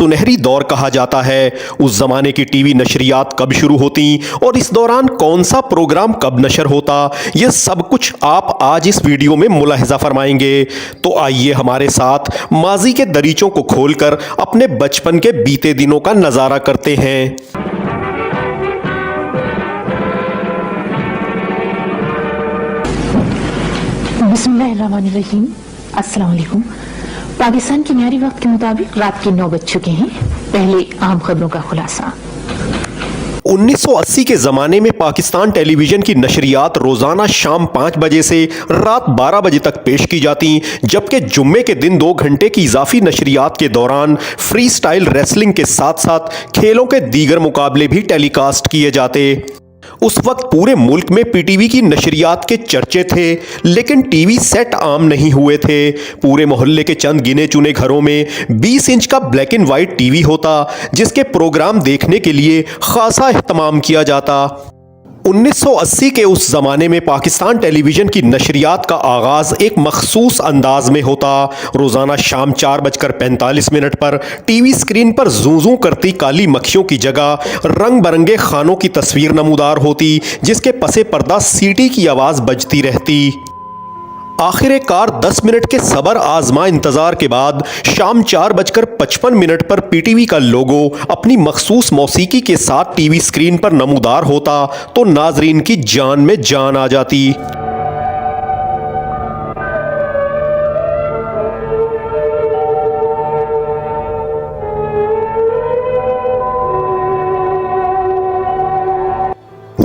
सुनहरी दौर कहा जाता है। उस जमाने की टीवी नशरियात कब शुरू होती और इस दौरान कौन सा प्रोग्राम कब नशर होता, यह सब कुछ आप आज इस वीडियो में मुलाहिजा फरमाएंगे। तो आइए हमारे साथ माजी के दरीचों को खोलकर अपने बचपन के बीते दिनों का नजारा करते हैं। बिस्मिल्लाहिर्रहमानिर्रहीम। अस्सलाम वालेकुम। पाकिस्तान के मियारी वक्त के मुताबिक रात के 9 बज चुके हैं। पहले आम खबरों का खुलासा। 1980 के ज़माने में पाकिस्तान टेलीविज़न की नशरियात रोज़ाना शाम 5 बजे से रात 12 बजे तक पेश की जाती, जबकि जुम्मे के दिन 2 घंटे की इजाफी नशरियात के दौरान फ्री स्टाइल रेसलिंग के साथ साथ खेलों के दीगर मुकाबले भी टेलीकास्ट किए जाते। उस वक्त पूरे मुल्क में पीटीवी की नशरियात के चर्चे थे, लेकिन टीवी सेट आम नहीं हुए थे। पूरे मोहल्ले के चंद गिने चुने घरों में 20 इंच का ब्लैक एंड वाइट टीवी होता, जिसके प्रोग्राम देखने के लिए खासा एहतमाम किया जाता। 1980 के उस ज़माने में पाकिस्तान टेलीविज़न की नशरियात का आगाज़ एक मखसूस अंदाज में होता। रोज़ाना शाम 4:45 पर टीवी स्क्रीन पर जूं जूं करती काली मक्खियों की जगह रंग बरंगे खानों की तस्वीर नमूदार होती, जिसके पसे पर्दा सीटी की आवाज़ बजती रहती। आखिरकार 10 मिनट के सबर आजमा इंतजार के बाद शाम 4:55 पर पीटीवी का लोगो अपनी मखसूस मौसीकी के साथ टीवी स्क्रीन पर नमूदार होता तो नाजरीन की जान में जान आ जाती।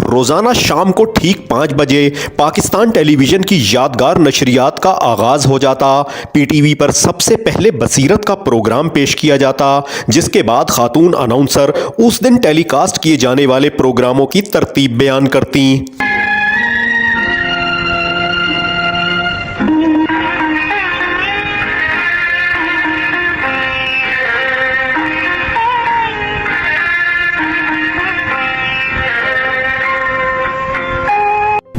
रोजाना शाम को ठीक 5 बजे पाकिस्तान टेलीविजन की यादगार नशरियात का आगाज हो जाता। पीटीवी पर सबसे पहले बसीरत का प्रोग्राम पेश किया जाता, जिसके बाद खातून अनाउंसर उस दिन टेलीकास्ट किए जाने वाले प्रोग्रामों की तरतीब बयान करती।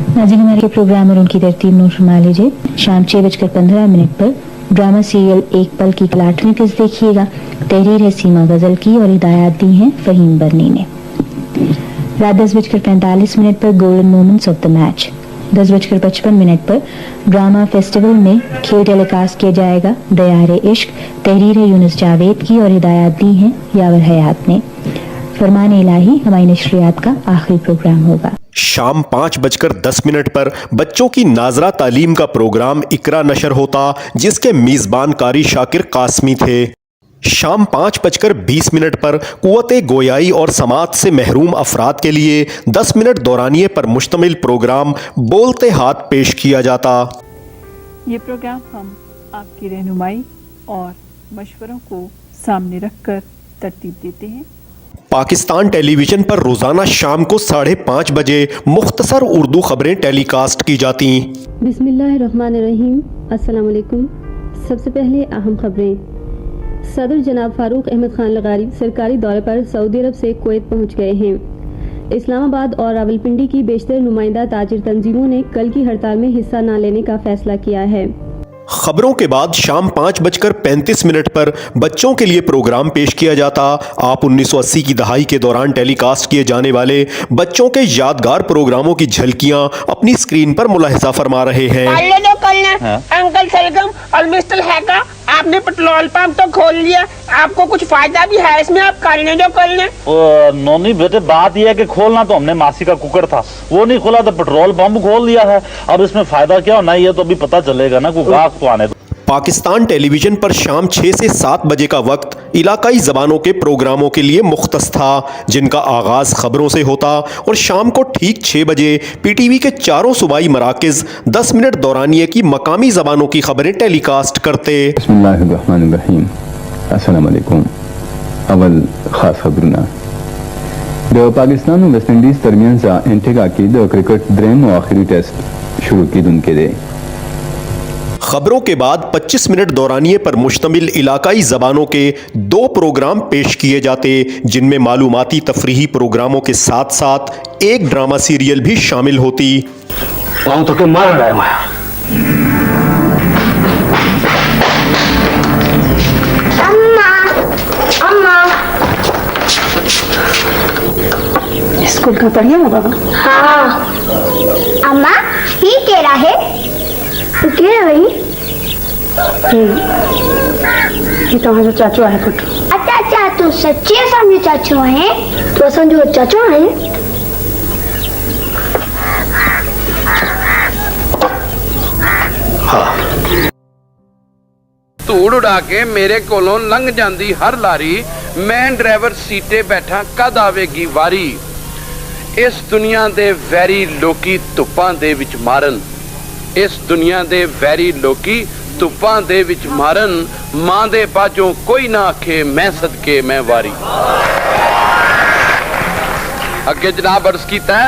नाज़रीन, हमारे प्रोग्राम और उनकी तरतीब नोट फरमा लीजिए। शाम 6:15 पर ड्रामा सीरियल एक पल की 8वीं किस्त देखिएगा। तहरीर है सीमा गजल की और हिदायत दी हैं फहीम बरनी ने। रात 10:45 पर golden moments of the match. 10:55 पर ड्रामा फेस्टिवल में खेल टेलीकास्ट किया जाएगा। दयारे इश्क, तहरीर है यूनुस जावेद की और हिदायत दी हैं यावर हयात ने। फरमान इलाही हमारी नशरियात का आखिरी प्रोग्राम होगा। शाम 5:10 पर बच्चों की नाजरा तालीम का प्रोग्राम इकरा नशर होता, जिसके मेजबान कारी शाकिर कासमी थे। शाम 5:20 पर कुव्वते गोयाई और समात से महरूम अफराद के लिए 10 मिनट दौरानिए पर मुश्तमिल प्रोग्राम बोलते हाथ पेश किया जाता। ये प्रोग्राम हम आपकी रहनुमाई और मशवरों को सामने रखकर तरतीब देते हैं। पाकिस्तान टेलीविज़न पर रोज़ाना शाम को 5:30 बजे मुख्तसर उर्दू खबरें टेलीकास्ट की जाती। बिस्मिल्लाहिर्रहमानिर्रहीम। अस्सलाम वालेकुम। सबसे पहले अहम खबरें। सदर जनाब फारूक अहमद खान लगारी सरकारी दौरे पर सऊदी अरब से कुवैत पहुंच गए हैं। इस्लामाबाद और रावलपिंडी की बेशतर नुमाइंदा ताजिर तंजीमों ने कल की हड़ताल में हिस्सा न लेने का फैसला किया है। खबरों के बाद शाम 5:35 पर बच्चों के लिए प्रोग्राम पेश किया जाता। आप 1980 की दहाई के दौरान टेलीकास्ट किए जाने वाले बच्चों के यादगार प्रोग्रामों की झलकियां अपनी स्क्रीन पर मुलाहिजा फरमा रहे हैं। अंकल सलगम और मिस्टर हैका, आपने पेट्रोल पंप तो खोल लिया, आपको कुछ फायदा भी है इसमें, आप कर लें जो कर लें। नोनी बेटे, बात यह है कि खोलना तो हमने मासी का कुकर था, वो नहीं खोला तो पेट्रोल पंप खोल लिया है। अब इसमें फायदा क्या होना है तो अभी पता चलेगा ना, कोई गाहक तो आने दो। पाकिस्तान टेलीविज़न पर शाम 6 से 7 बजे का वक्त इलाकाई ज़बानों के प्रोग्रामों के लिए मुख्तस था, जिनका आगाज़ खबरों से होता और शाम को ठीक 6 बजे पीटीवी के चारों सूबाई मराकज़ 10 मिनट दौरानिए की मकामी ज़बानों की खबरें टेलीकास्ट करते। बिस्मिल्लाहिर्रहमानिर्रहीम। अस्सलाम वालेकुम। अवल खास खबरना द पाकिस्तान और वेस्ट इंडीज़ दरमियान सा एंटीगा की द क्रिकेट द्रेम और आखिरी टेस्ट शुरू की दुन के दे। खबरों के बाद 25 मिनट दौरानिए पर मुश्तमिल इलाकाई ज़बानों के 2 प्रोग्राम पेश किए जाते, जिनमें मालूमाती तफरीही प्रोग्रामों के साथ साथ एक ड्रामा सीरियल भी शामिल होती। तो के मार रहा है। अम्मा, अम्मा, स्कूल का बढ़िया है बाबा। हाँ अम्मा ही कह रहा है तो कह रही ये तो हमारे चाचू आए पुट। अच्छा अच्छा तो सच्चे समझे चाचू हैं तो समझो चाचू आए। ਧੂੜ ਉਡਾ ਕੇ ਮੇਰੇ ਕੋਲੋਂ ਲੰਘ ਜਾਂਦੀ ਹਰ ਲਾਰੀ ਮੈਂ ਡਰਾਈਵਰ ਸੀਟੇ ਬੈਠਾ ਕਦ ਆਵੇਗੀ ਵਾਰੀ ਇਸ ਦੁਨੀਆ ਦੇ ਵੈਰੀ ਲੋਕੀ ਧੁੱਪਾਂ ਦੇ ਵਿੱਚ ਮਾਰਨ ਇਸ ਦੁਨੀਆ ਦੇ ਵੈਰੀ ਲੋਕੀ ਧੁੱਪਾਂ ਦੇ ਵਿੱਚ ਮਾਰਨ ਮਾਂ ਦੇ ਬਾਝੋਂ ਕੋਈ ਨਾ ਆਖੇ ਮੈਂ ਸਦਕੇ ਮੈਂ ਵਾਰੀ ਅੱਗੇ ਜਨਾਬ ਅਰਜ਼ ਕੀਤਾ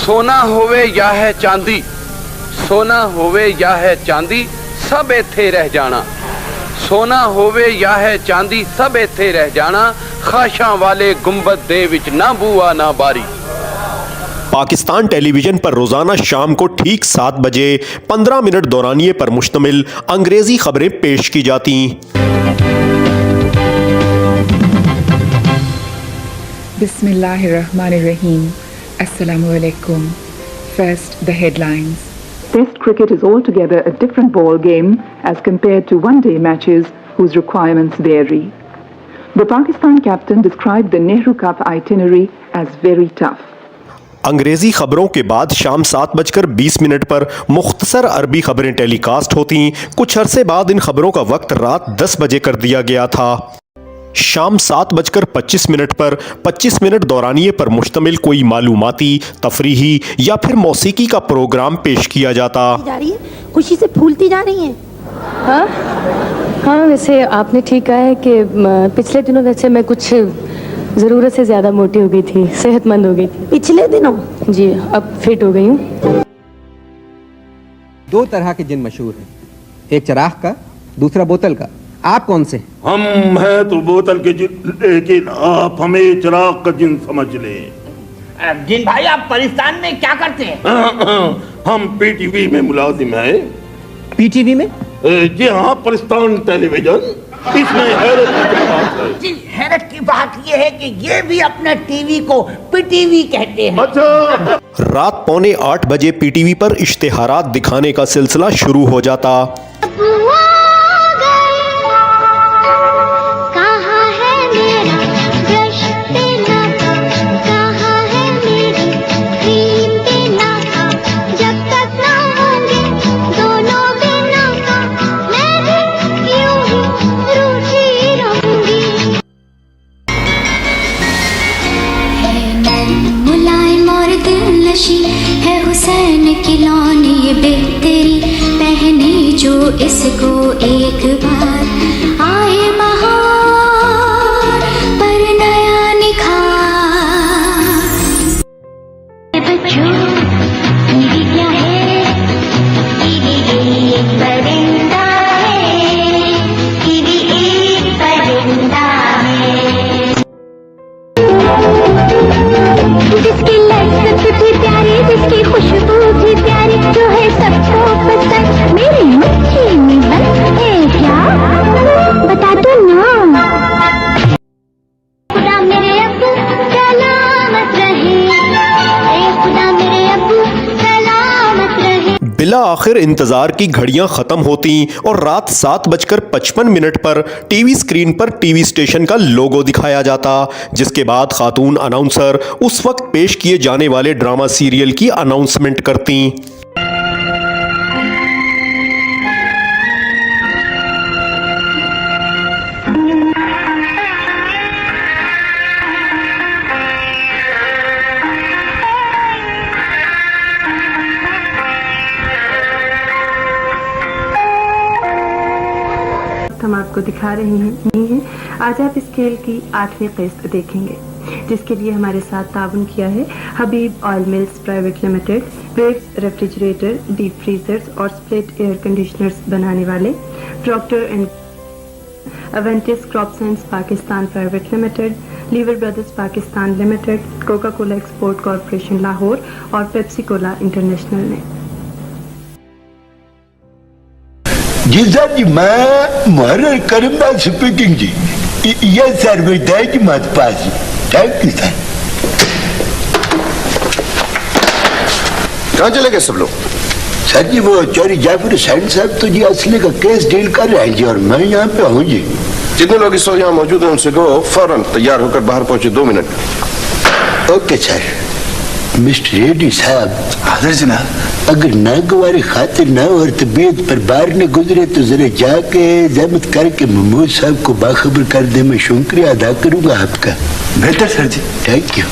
ਸੋਨਾ ਹੋਵੇ ਜਾਂ ਹੈ ਚਾਂਦੀ सोना होवे या है चांदी सब इत्थे रह जाना सोना होवे या है चांदी सब इत्थे रह जाना खाशां वाले गुंबद दे विच ना बुआ ना बारी। पाकिस्तान टेलीविजन पर रोजाना शाम को ठीक 7 बजे 15 मिनट दौरानिए पर मुश्तमिल अंग्रेजी खबरें पेश की जाती। बिस्मिल्लाहिर्रहमानिर्रहीम। अस्सलामु अलैकुम। First, the headlines. Test cricket is altogether a different ball game as compared to one-day matches whose requirements vary. The Pakistan captain described the Nehru Cup itinerary as very tough. अंग्रेजी खबरों के बाद शाम 7:20 पर मुख्तसर अरबी खबरें टेलीकास्ट होती। कुछ अरसे बाद इन खबरों का वक्त रात 10 बजे कर दिया गया था। शाम 7:25 पर 25 मिनट दौरानिए पर मुश्तमिल कोई मालूमाती, तफरीही या फिर मौसीकी का प्रोग्राम पेश किया जाता। जा रही है, खुशी से फूलती जा रही हैं। हाँ हाँ वैसे आपने ठीक कहा है कि पिछले दिनों वैसे मैं कुछ ज़रूरत से ज़्यादा मोटी हो गई थी, सेहतमंद हो गई थी। पिछले दिनों? जी अब फिट हो गई हूँ। 2 तरह के जिन मशहूर हैं, एक चराग का, दूसरा बोतल का। आप कौन से? हम हैं तो बोतल के जिन, लेकिन आप हमें चिराग का जिन समझ ले। जिन भाई आप पाकिस्तान में क्या करते हैं? हम पीटीवी में मुलाजिम हैं। पीटीवी में? जी हाँ, पाकिस्तान टेलीविजन। इसमें हैरत की बात है। जी हैरत की बात ये है कि ये भी अपने टीवी को पीटीवी कहते हैं। अच्छा। रात 7:45 बजे पीटीवी पर इश्तिहारात दिखाने का सिलसिला शुरू हो जाता। है हुसैन की लौन ये बेहतरी पहने जो इसको एक बार आए बहार पर नया निखार। बच्चों टीवी क्या है? टीवी एक परिंदा है, टीवी एक परिंदा है। जिसकी लज़्ज़त भी प्यारी, जिसकी खुशबू भी प्यारी, जो है सबको पसंद, मेरी मच्छी में बंद है क्या? बता दो ना। खुदा मेरे अब्बू सलामत रहे, खुदा मेरे अब्बू सलामत रहे। बिला आखिर इंतजार की घड़ियां खत्म होती और रात 7:55 पर टीवी स्क्रीन पर टीवी स्टेशन का लोगो दिखाया जाता, जिसके बाद खातून अनाउंसर उस वक्त पेश किए जाने वाले ड्रामा सीरियल की अनाउंसमेंट करती। हम आपको दिखा रहे हैं। आज आप इस खेल की 8वीं किस्त देखेंगे, जिसके लिए हमारे साथ ताउन किया है Habib oil mills private limited, Waves refrigerator, deep freezers और स्प्लिट एयर कंडीशनर्स बनाने वाले, Procter and Aventis crop science Pakistan private limited, Lever Brothers Pakistan limited, Coca Cola export corporation Lahore और पेप्सी कोला इंटरनेशनल ने। जी सर जी, मैं मुहर्रर करीमदास स्पीकिंग जी। ये सर्विस है जी मत पास। Thank you sir. कहाँ चले गए सब लोग? सर जी वो चौरी जाफर हुसैन साहब तो जी असली का केस डील कर रहे हैं जी, और मैं यहाँ पे हूँ जी। जितने लोग इस वक्त यहाँ मौजूद हैं उनसे कहो फौरन तैयार होकर बाहर पहुंचे, 2 minute. Okay sir. Mister Reddy साहब। हाजिर जनाब। अगर नागवारी खातिर ना और तबीयत पर बाहर न गुजरे तो जरा जाके जहमत करके महमूद साहब को बाखबर कर दे, मैं शुक्रिया अदा करूंगा आपका। बेहतर सर जी। Thank you.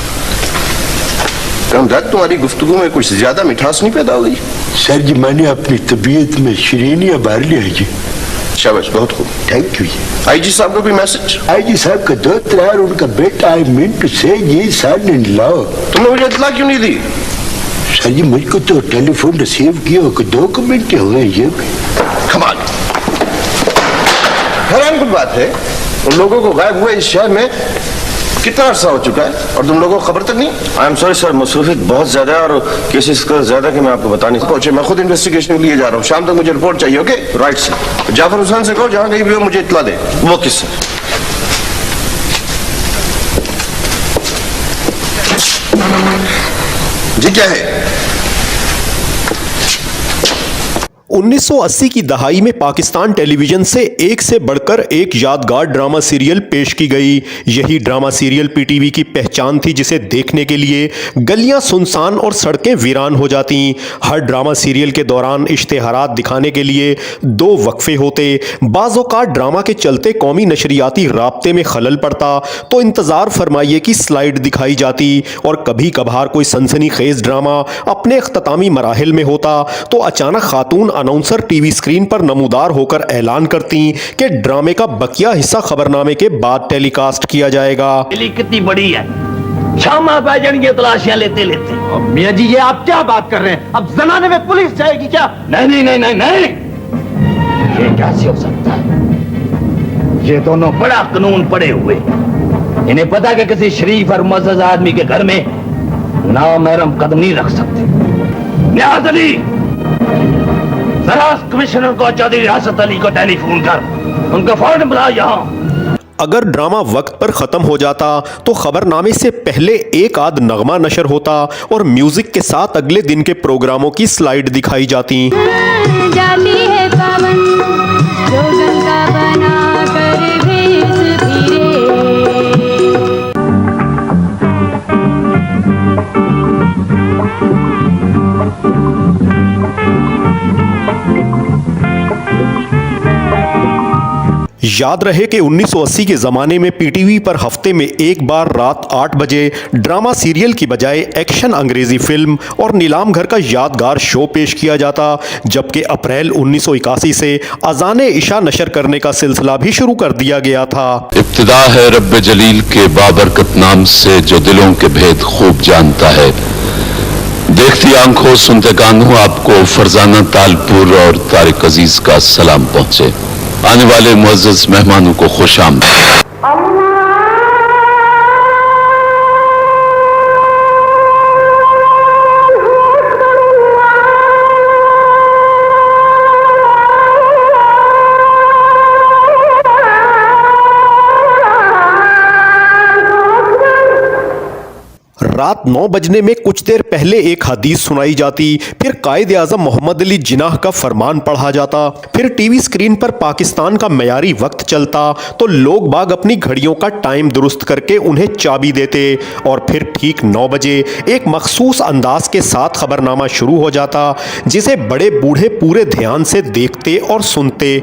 तुम्हारी गुफ्तगू में कुछ ज्यादा मिठास नहीं पैदा हो गई? सर जी मैंने अपनी तबीयत में शरीनिया भर लिया जी। शाबाश, बहुत खूब। Thank you. आईजी साहब का कोई मैसेज? आईजी साहब का दोस्त और उनका बेटा, आई मीन टू से जी सन इन लॉ। तुमने मुझे इत्तला क्यों नहीं दी? सर जी मुझको तो टेलीफोन रिसीव किया हो 2 मिनट हुए ये। कमाल, हैरान कुछ बात है, उन लोगों को गायब हुए इस शहर में कितना अर्सा हो चुका है और तुम लोगों को खबर तक नहीं? आई एम सॉरी सर, मसरूफियत बहुत ज्यादा है और केसेस का ज्यादा कि मैं आपको बता नहीं पहुंचे। मैं खुद इन्वेस्टिगेशन के लिए जा रहा हूँ, शाम तक मुझे रिपोर्ट चाहिए। Okay? Right sir. Jafar Hussain से कहो जहां कहीं भी हो मुझे इत्तला दे। Okay sir. जी क्या है? 1980 की दहाई में पाकिस्तान टेलीविजन से एक से बढ़कर एक यादगार ड्रामा सीरियल पेश की गई। यही ड्रामा सीरियल पीटीवी की पहचान थी, जिसे देखने के लिए गलियां सुनसान और सड़कें वीरान हो जाती। हर ड्रामा सीरियल के दौरान इश्तेहारात दिखाने के लिए 2 वक्फे होते। बाज़ औक़ात ड्रामा के चलते कौमी नशरियाती राब्ते में खलल पड़ता तो इंतज़ार फरमाइए की स्लाइड दिखाई जाती, और कभी कभार कोई सनसनीखेज ड्रामा अपने अख्तामी मराहिल में होता तो अचानक खातून अनाउंसर टीवी स्क्रीन पर नमूदार होकर ऐलान करती कि ड्रामे का बकिया हिस्सा खबरनामे के बाद टेलीकास्ट किया जाएगा। कितनी बड़ी है, शाम आ जाएंगे तलाशियां लेते लेते। मियां जी ये आप क्या बात कर रहे हैं? अब जनाने में पुलिस जाएगी क्या? नहीं नहीं नहीं नहीं नहीं, ये कैसे हो सकता है? ये दोनों बड़ा कानून पढ़े हुए, इन्हें पता कि किसी शरीफ और मुअज़्ज़ज़ आदमी के घर में नामहरम कदम नहीं रख सकते। नियाज़ अली, जरा कमिश्नर को चौधरी रियासत अली को टेलीफोन कर उनको फौरन बुला यहाँ। अगर ड्रामा वक्त पर खत्म हो जाता तो खबरनामे से पहले एक आध नगमा नशर होता और म्यूजिक के साथ अगले दिन के प्रोग्रामों की स्लाइड दिखाई जाती। जाती है पवन जो गंगा बना कर भेज फिरे। याद रहे कि 1980 के ज़माने में पीटीवी पर हफ्ते में एक बार रात 8 बजे ड्रामा सीरियल की बजाय एक्शन अंग्रेज़ी फिल्म और नीलाम घर का यादगार शो पेश किया जाता, जबकि अप्रैल 1981 से अज़ाने इशा नशर करने का सिलसिला भी शुरू कर दिया गया था। इब्तिदा है रब्बे जलील के बाबरकत नाम से जो दिलों के भेद खूब जानता है। देखती आंखों सुनते कानों आपको फरजाना तालपुर और तारिक अजीज का सलाम पहुंचे। आने वाले मुअज़्ज़ज़ मेहमानों को खुशामदीद। रात 9 बजने में कुछ देर पहले एक हदीस सुनाई जाती, फिर कायद आज़म मोहम्मद अली जिन्नाह का फरमान पढ़ा जाता, फिर टीवी स्क्रीन पर पाकिस्तान का मयारी वक्त चलता तो लोग बाग अपनी घड़ियों का टाइम दुरुस्त करके उन्हें चाबी देते, और फिर ठीक 9 बजे एक मखसूस अंदाज के साथ खबरनामा शुरू हो जाता, जिसे बड़े बूढ़े पूरे ध्यान से देखते और सुनते।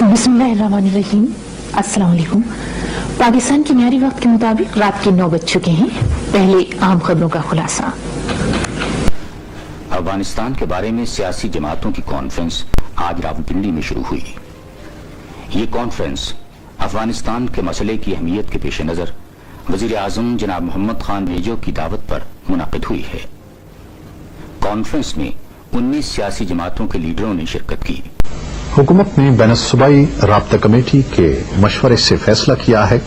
बिस्मिल्लाहिर्रहमानिर्रहीम। अस्सलाम वालेकुम। पाकिस्तान के म्यारी वक्त के मुताबिक रात के 9 बज चुके हैं। पहले आम खबरों का खुलासा। अफगानिस्तान के बारे में सियासी जमातों की कॉन्फ्रेंस आज रावलपिंडी में शुरू हुई। ये कॉन्फ्रेंस अफगानिस्तान के मसले की अहमियत के पेश नज़र वज़ीर आज़म जनाब मोहम्मद खान रेजो की दावत पर मुनाकिद हुई है। कॉन्फ्रेंस में 19 सियासी जमातों के लीडरों ने शिरकत की। हुकूमत ने बैनुल-सूबाई राब्ता कमेटी के मशवरे से फैसला किया है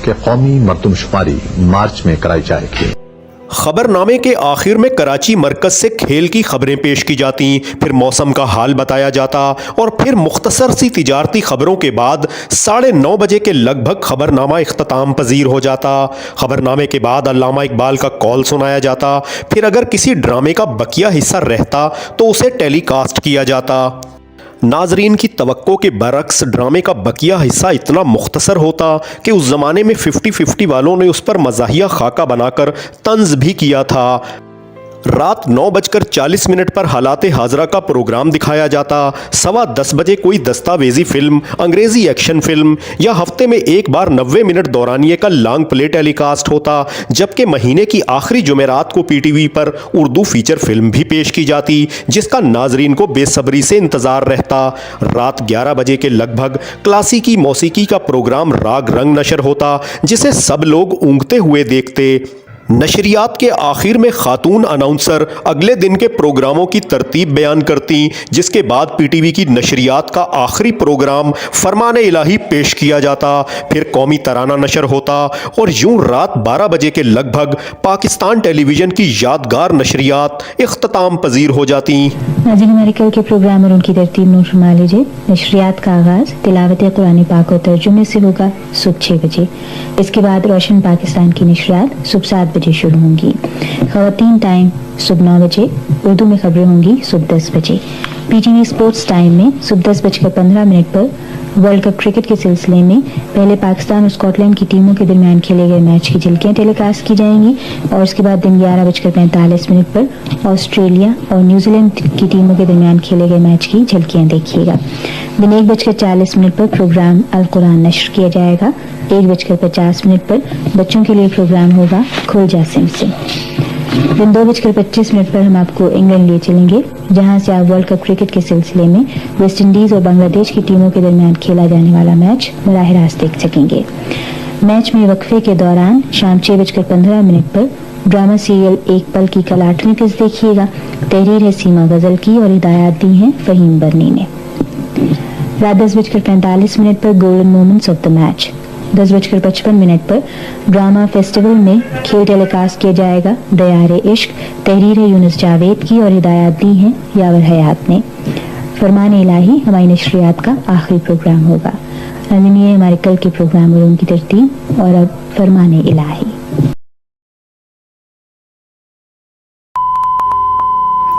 कि कौमी मरदमशुमारी मार्च में कराई जाएगी। खबरनामे के आखिर में कराची मरकज से खेल की खबरें पेश की जाती, फिर मौसम का हाल बताया जाता और फिर मुख्तसर सी तिजारती खबरों के बाद 9:30 बजे के लगभग खबरनामा इख्तिताम पजीर हो जाता। खबरनामे के बाद अल्लामा इकबाल का कॉल सुनाया जाता, फिर अगर किसी ड्रामे का बकिया हिस्सा रहता तो उसे टेलीकास्ट किया जाता। नाजरीन की तवक्को के बरक्स ड्रामे का बकिया हिस्सा इतना मुख्तसर होता कि उस ज़माने में 50-50 वालों ने उस पर मज़ाहिया खाका बनाकर तंज भी किया था। रात 9:40 पर हालात हाजरा का प्रोग्राम दिखाया जाता। 10:15 बजे कोई दस्तावेजी फिल्म, अंग्रेजी एक्शन फिल्म या हफ्ते में एक बार 90 मिनट दौरानिए का लॉन्ग प्ले टेलीकास्ट होता, जबकि महीने की आखिरी जुमेरात को पीटीवी पर उर्दू फीचर फिल्म भी पेश की जाती, जिसका नाजरीन को बेसब्री से इंतज़ार रहता। रात 11 बजे के लगभग क्लासिकी मौसीकी का प्रोग्राम राग रंग नशर होता, जिसे सब लोग ऊँघते हुए देखते। नशरियात के आखिर में खातून अनाउंसर अगले दिन के प्रोग्रामों की तरतीब बयान करती, जिसके बाद पीटीवी की नशरियात का आखिरी प्रोग्राम फरमाने इलाही पेश किया जाता, फिर कौमी तराना नशर होता और यूं रात 12 बजे के लगभग पाकिस्तान टेलीविज़न की यादगार नशरियात इख्तिताम पजीर हो जाती। नाज़रीन, हमारे कल के प्रोग्राम और उनकी तरतीब नोट फरमा लीजिए। नशरियात का आगाज़ तिलावत कुरान पाक और तर्जुमे से होगा सुबह 6 बजे। इसके बाद रोशन पाकिस्तान की नशरियात सुबह 7 बजे शुरू होंगी। ख़वातीन टाइम सुबह 9 बजे, उर्दू में खबरें होंगी सुबह 10 बजे। पीटीवी स्पोर्ट्स टाइम में सुबह 10:15 पर वर्ल्ड कप क्रिकेट के सिलसिले में पहले पाकिस्तान और स्कॉटलैंड की टीमों के दरमियान खेले गए मैच की झलकियां टेलीकास्ट की जाएंगी और उसके बाद दिन 11:45 पर ऑस्ट्रेलिया और न्यूजीलैंड की टीमों के दरमियान खेले गए मैच की झलकियां देखिएगा। दिन 1:40 पर प्रोग्राम अल कुरान नश्र किया जाएगा। 1:50 पर बच्चों के लिए प्रोग्राम होगा खुल जा सिम सिम। दिन 2:25 पर हम आपको इंग्लैंड लिए चलेंगे, जहां से आप वर्ल्ड कप क्रिकेट के सिलसिले में वेस्ट इंडीज और बांग्लादेश की टीमों के दरमियान खेला जाने वाला मैच बराह रास्त देख सकेंगे। मैच में वक्फे के दौरान शाम 6:15 पर ड्रामा सीरियल एक पल की कल 8वीं किस्त देखिएगा। तहरीर है सीमा गजल की और हिदायत दी हैं फहीम बरनी ने। रात 10:45 पर golden moments of the match. 10:55 पर ड्रामा फेस्टिवल में खेल टेलीकास्ट किया जाएगा। दयारे इश्क, तहरीर है यूनुस जावेद की और हिदायत दी हैं यावर हयात ने। फरमाने इलाही हमारी नशरियात का आखिरी प्रोग्राम होगा। ये हमारे कल के प्रोग्राम और उनकी तरतीब, और अब फरमाने इलाही।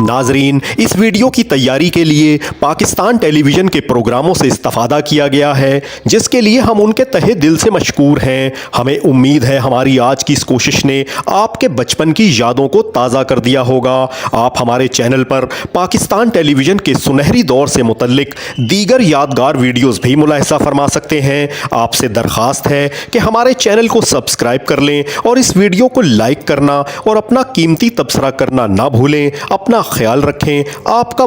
नाजरीन, इस वीडियो की तैयारी के लिए पाकिस्तान टेलीविज़न के प्रोग्रामों से इस्तेफादा किया गया है, जिसके लिए हम उनके तहे दिल से मशकूर हैं। हमें उम्मीद है हमारी आज की इस कोशिश ने आपके बचपन की यादों को ताज़ा कर दिया होगा। आप हमारे चैनल पर पाकिस्तान टेलीविज़न के सुनहरी दौर से मुतल्लिक दीगर यादगार वीडियोज़ भी मुलाहिजा फरमा सकते हैं। आपसे दरख्वास्त है कि हमारे चैनल को सब्सक्राइब कर लें और इस वीडियो को लाइक करना और अपना कीमती तबसरा करना ना भूलें। अपना ख्याल रखें। आपका